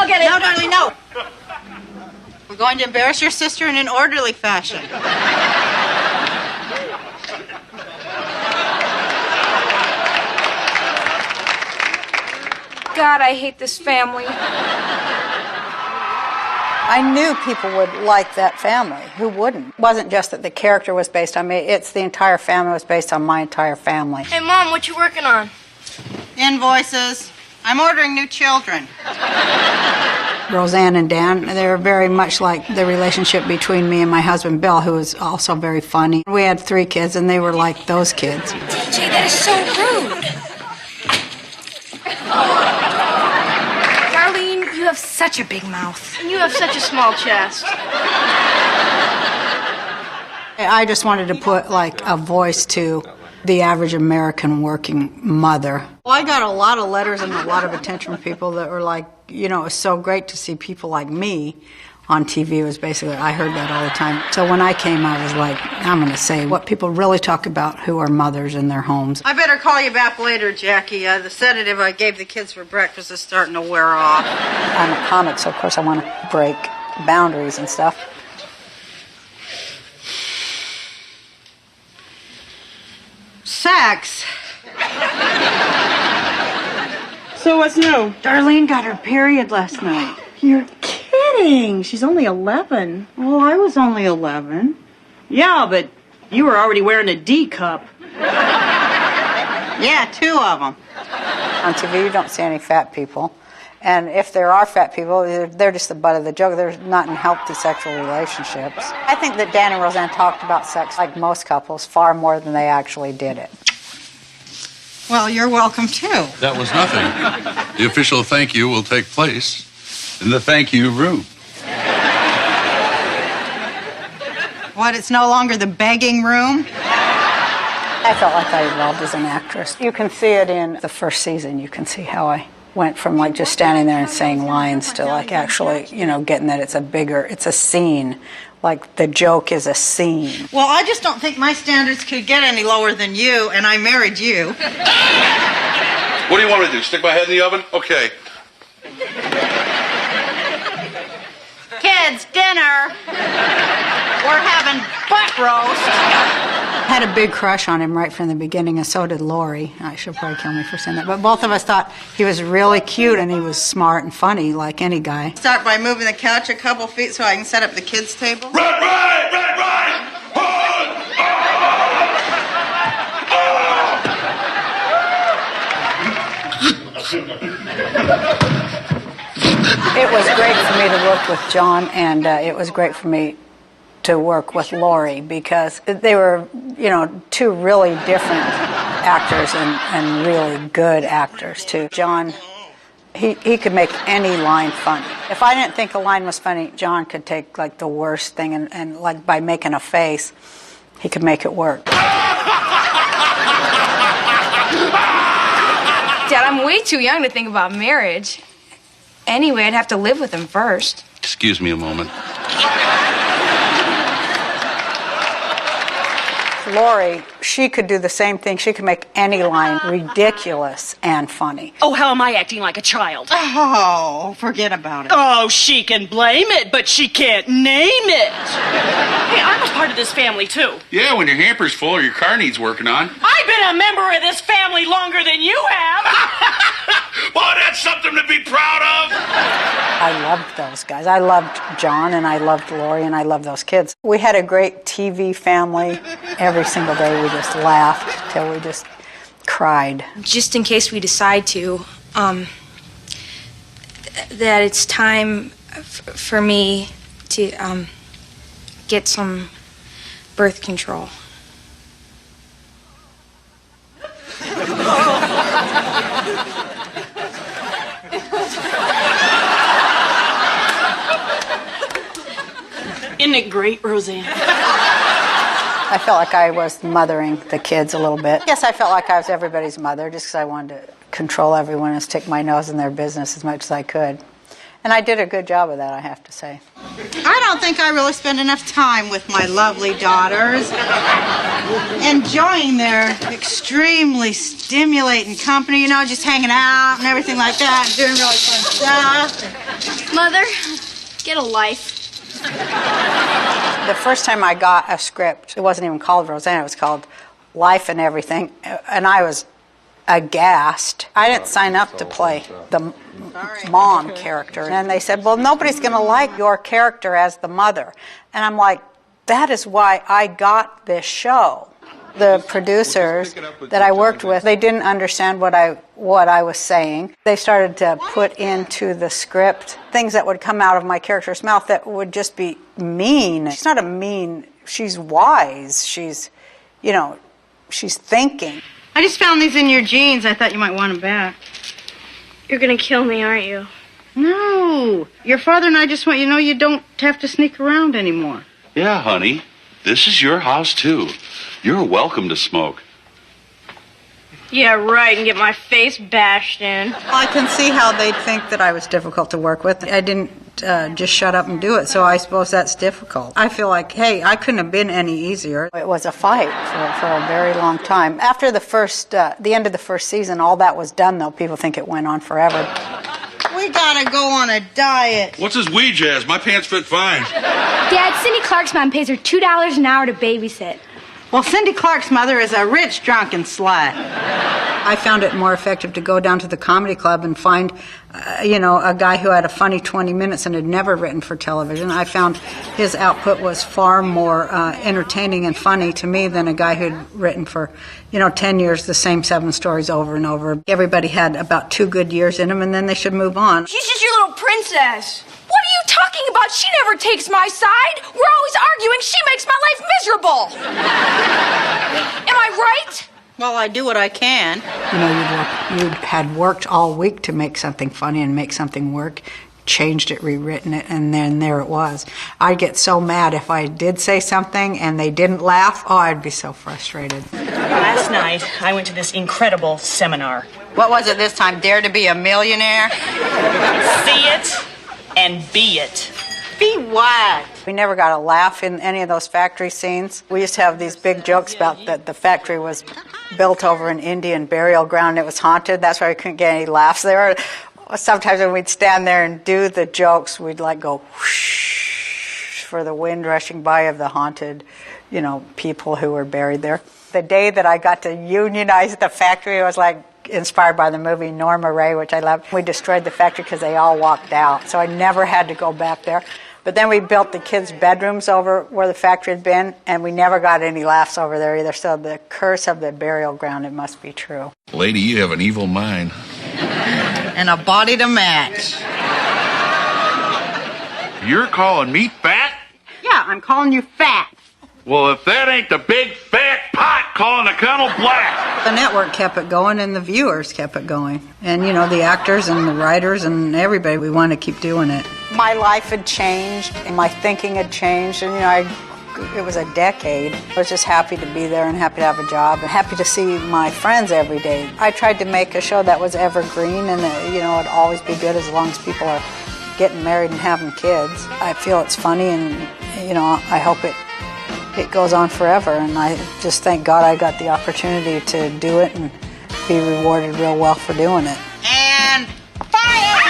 I'll get it. No, darling, no. We're going to embarrass your sister in an orderly fashion. God, I hate this family. I knew people would like that family. Who wouldn't? It wasn't just that the character was based on me. It's the entire family was based on my entire family. Hey, Mom, what you working on? Invoices. I'm ordering new children. Roseanne and Dan, they're very much like the relationship between me and my husband, Bill, who was also very funny. We had 3 kids, and they were like those kids. DJ, that is so rude. Darlene, you have such a big mouth. And you have such a small chest. I just wanted to put, like, a voice to the average American working mother. Well, I got a lot of letters and a lot of attention from people that were like, you know, it was so great to see people like me on TV. It was basically, I heard that all the time. So when I came, I was like, I'm going to say what people really talk about who are mothers in their homes. I better call you back later, Jackie. The sedative I gave the kids for breakfast is starting to wear off. I'm a comic, so of course I want to break boundaries and stuff. Sex. So what's new? Darlene got her period last night. You're kidding. She's only 11. Well, I was only 11. Yeah, but you were already wearing a D cup. Yeah, 2 of them. On TV, you don't see any fat people. And if there are fat people, they're just the butt of the joke. They're not in healthy sexual relationships. I think that Dan and Roseanne talked about sex, like most couples, far more than they actually did it. Well, you're welcome, too. That was nothing. The official thank you will take place in the thank you room. What, it's no longer the begging room? I felt like I evolved as an actress. You can see it in the first season. You can see how I went from, like, just standing there and saying lines to, like, actually, you know, getting that it's a scene. Like, the joke is a scene. Well, I just don't think my standards could get any lower than you, and I married you. What do you want me to do? Stick my head in the oven? Okay. Kids, dinner. We're having butt roast. I had a big crush on him right from the beginning, and so did Lori. She'll probably kill me for saying that. But both of us thought he was really cute, and he was smart and funny, like any guy. Start by moving the couch a couple feet so I can set up the kids' table. Right, right, right, right! It was great for me to work with John, and it was great for me to work with Lori because they were, you know, 2 really different actors and really good actors, too. John, he could make any line funny. If I didn't think a line was funny, John could take, like, the worst thing and like, by making a face, he could make it work. Dad, I'm way too young to think about marriage. Anyway, I'd have to live with him first. Excuse me a moment. Lori, she could do the same thing. She could make any line ridiculous and funny. Oh, how am I acting like a child? Oh, forget about it. Oh, she can blame it, but she can't name it. Hey, I was part of this family, too. Yeah, when your hamper's full or your car needs working on. I've been a member of this family longer than you have. Boy, that's something to be proud of. I loved those guys. I loved John, and I loved Lori, and I loved those kids. We had a great TV family. Every single day we just laughed till we just cried. Just in case we decide to, that it's time for me to get some birth control. Isn't it great, Roseanne? I felt like I was mothering the kids a little bit. Yes, I felt like I was everybody's mother just because I wanted to control everyone and stick my nose in their business as much as I could. And I did a good job of that, I have to say. I don't think I really spend enough time with my lovely daughters, enjoying their extremely stimulating company, you know, just hanging out and everything like that, and doing really fun stuff. Mother, get a life. The first time I got a script, it wasn't even called Roseanne, it was called Life and Everything, and I was aghast. I didn't sign up to play the mom character. And they said, well, nobody's going to like your character as the mother. And I'm like, that is why I got this show. The producers that I worked with, they didn't understand what I was saying. They started to put into the script things that would come out of my character's mouth that would just be mean. She's not a mean, she's wise. She's, you know, she's thinking. I just found these in your jeans. I thought you might want them back. You're gonna kill me, aren't you? No. Your father and I just want you to know you don't have to sneak around anymore. Yeah, honey. This is your house, too. You're welcome to smoke. Yeah, right, and get my face bashed in. I can see how they'd think that I was difficult to work with. I didn't just shut up and do it, so I suppose that's difficult. I feel like, hey, I couldn't have been any easier. It was a fight for a very long time. After the end of the first season, all that was done, though. People think it went on forever. We gotta go on a diet. What's this wee jazz? My pants fit fine. Dad, Cindy Clark's mom pays her $2 an hour to babysit. Well, Cindy Clark's mother is a rich, drunken slut. I found it more effective to go down to the comedy club and find, a guy who had a funny 20 minutes and had never written for television. I found his output was far more entertaining and funny to me than a guy who'd written for, 10 years the same 7 stories over and over. Everybody had about 2 good years in them, and then they should move on. She's just your little princess. What are you talking about? She never takes my side. We're always arguing. She makes my life miserable. Am I right? Well, I do what I can. You'd had worked all week to make something funny and make something work, changed it, rewritten it, and then there it was. I'd get so mad if I did say something and they didn't laugh. Oh, I'd be so frustrated. Last night, I went to this incredible seminar. What was it this time? Dare to be a millionaire? See it and be it. Be what? We never got a laugh in any of those factory scenes. We used to have these big jokes about that the factory was built over an Indian burial ground. It was haunted. That's why we couldn't get any laughs there. Sometimes when we'd stand there and do the jokes, we'd go whoosh for the wind rushing by of the haunted, people who were buried there. The day that I got to unionize the factory, it was inspired by the movie Norma Ray, which I love. We destroyed the factory because they all walked out, so I never had to go back there. But then we built the kids' bedrooms over where the factory had been, and we never got any laughs over there either. So the curse of the burial ground, it must be true. Lady, you have an evil mind. And a body to match. You're calling me fat? Yeah, I'm calling you fat. Well, if that ain't the big fat pot calling the Colonel black. The network kept it going, and the viewers kept it going. And, the actors and the writers and everybody, we wanted to keep doing it. My life had changed, and my thinking had changed, and, it was a decade. I was just happy to be there and happy to have a job and happy to see my friends every day. I tried to make a show that was evergreen and, it'd always be good as long as people are getting married and having kids. I feel it's funny, and, I hope it goes on forever, and I just thank God I got the opportunity to do it and be rewarded real well for doing it. And fire!